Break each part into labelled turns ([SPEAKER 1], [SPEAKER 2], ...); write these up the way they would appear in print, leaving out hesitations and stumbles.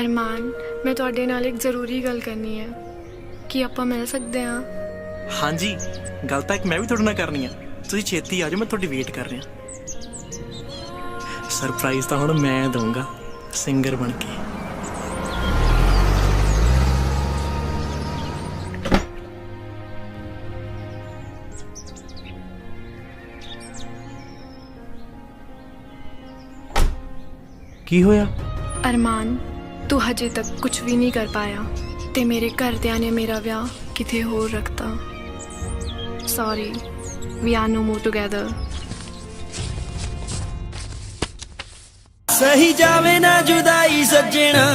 [SPEAKER 1] ਅਰਮਾਨ, ਮੈਂ ਤੁਹਾਡੇ ਨਾਲ ਇੱਕ ਜ਼ਰੂਰੀ ਗੱਲ ਕਰਨੀ ਹੈ। ਕੀ ਆਪਾਂ ਮਿਲ ਸਕਦੇ ਹਾਂ?
[SPEAKER 2] ਹਾਂਜੀ, ਗੱਲ ਤਾਂ ਇੱਕ ਮੈਂ ਵੀ ਤੁਹਾਡੇ ਨਾਲ ਕਰਨੀ ਆ। ਤੁਸੀਂ ਛੇਤੀ ਆ ਜਾਓ, ਮੈਂ ਤੁਹਾਡੀ ਵੇਟ ਕਰ ਰਿਹਾ। ਸਰਪ੍ਰਾਈਜ਼ ਤਾਂ ਹੁਣ ਮੈਂ ਦਊਂਗਾ ਸਿੰਗਰ ਬਣ ਕੇ। ਕੀ ਹੋਇਆ?
[SPEAKER 1] ਅਰਮਾਨ, ਤੂੰ ਹਜੇ ਤੱਕ ਕੁਝ ਵੀ ਨਹੀਂ ਕਰ ਪਾਇਆ ਤੇ ਮੇਰੇ ਘਰਦਿਆਂ ਨੇ ਮੇਰਾ ਵਿਆਹ ਕਿਤੇ ਹੋਰ ਰੱਖਤਾ। Sorry, we are no more together.
[SPEAKER 3] ਸਹੀ ਜਾਵੇ ਨਾ ਜੁਦਾਈ ਸੱਜਣਾ,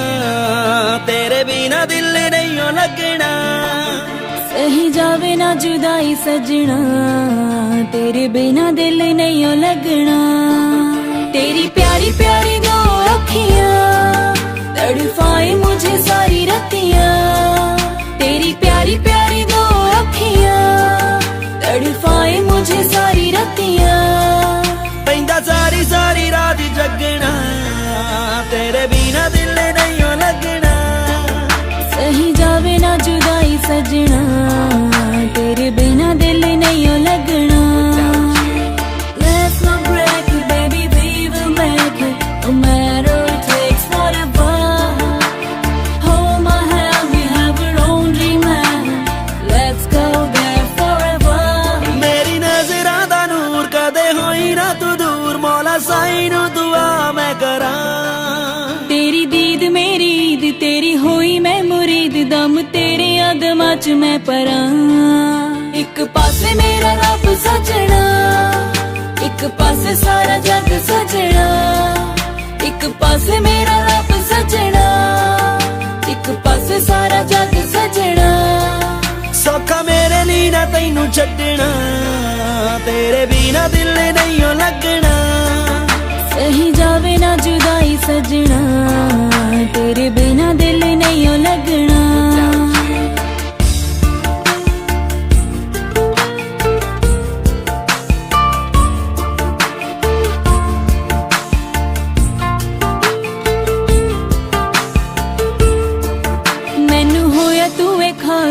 [SPEAKER 3] ਤੇਰੇ ਬਿਨਾ ਦਿਲ ਨਹੀਂ ਲੱਗਣਾ।
[SPEAKER 4] ਸਹੀ ਜਾਵੇ ਨਾ ਜੁਦਾਈ ਸੱਜਣਾ, ਤੇਰੇ ਬਿਨਾ ਦਿਲ ਨਹੀਂ ਲੱਗਣਾ। तेरी प्यारी प्यारी दो अखियां तड़पाए मुझे सारी रतियां। तेरी प्यारी प्यारी दो अखियां तड़पाए मुझे सारी रतियां।
[SPEAKER 3] पैंदा सारी सारी रात जगना, तेरे बिना दिल नहीं लगना।
[SPEAKER 4] सही जावे ना जुदाई सजना, तेरे बिना दिल नहीं लगना। No matter it takes whatever, hold my hand, we have our own dreamland. Let's go there forever.
[SPEAKER 3] मेरी नज़रां दा नूर कदे होई ना तू दूर, मौला साईं नू दुआ मैं करा।
[SPEAKER 4] तेरी दीद मेरी ईद, तेरी होई मैं मुरीद, दम तेरे अदमां च मैं परां। एक पासे मेरा रब सजना, एक पासे सारा जग सजना। एक पासे मेरा रब सजना, एक पासे सारा जग सजना।
[SPEAKER 3] सौखा मेरे लिए ना तैनू छड्डना, तेरे बिना दिल नहीं लगना।
[SPEAKER 4] सही जावे ना जुदाई सजना, तेरे बिना दिल नहीं लगना।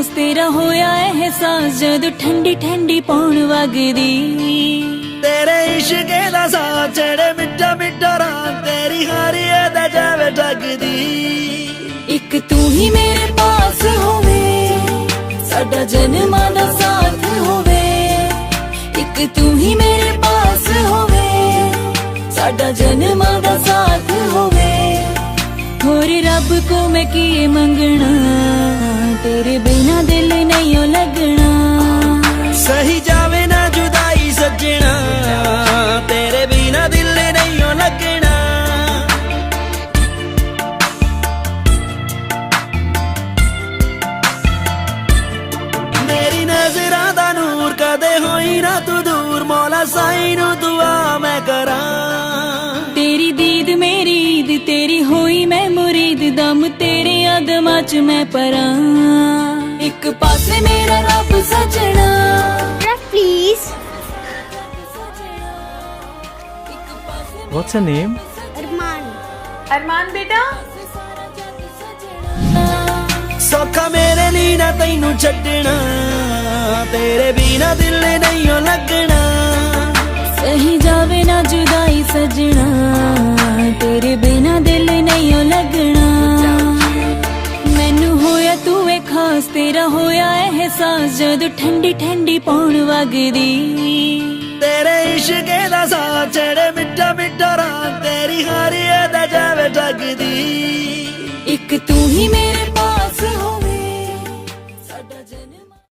[SPEAKER 4] तेरा होया एहसास जदों ठंडी ठंडी पौन वगदी।
[SPEAKER 3] तेरे इश्के दा साथ चढ़े मिठा मिठा रात, तेरी हारी दा जावे ठगदी।
[SPEAKER 4] एक तू ही मेरे पास होवे, साडा जन्मां दा साथ होवे। एक तू ही मेरे पास होवे, साडा जन्मां दा साथ होवे। होर रब को मैं की मंगना, तेरे बिना दिल नहीं लगना।
[SPEAKER 3] सही जावे ना जुदाई सजना, तेरे बिना दिल नहीं लगना। मेरी नज़रां दा नूर कदे होई ना तू दूर, मौला साईं नू दुआ मैं करा।
[SPEAKER 4] तेरी दीद मेरी ईद, तेरी होई मैं मुरीद, दम तेरे अदमां च मैं परां। एक पासे मेरा रब सजना,
[SPEAKER 5] प्लीज।
[SPEAKER 2] What's your name?
[SPEAKER 5] अरमान।
[SPEAKER 6] अरमान बेटा,
[SPEAKER 3] सौखा मेरे लिए ना तैनू छड्डना, तेरे बिना दिल नहीं लगना।
[SPEAKER 4] सही जावे ना जुदाई सजना, तेरे बिना दिल नहीं लगना। मैनू होया तू ए खास, तेरा होया एहसास जदों ठंडी ठंडी पौन वगदी।
[SPEAKER 3] तेरे इश्के दा साथ चढ़े मिठा मिठा रात, तेरी हारी दा जावे ठगदी।
[SPEAKER 4] एक तू ही मेरा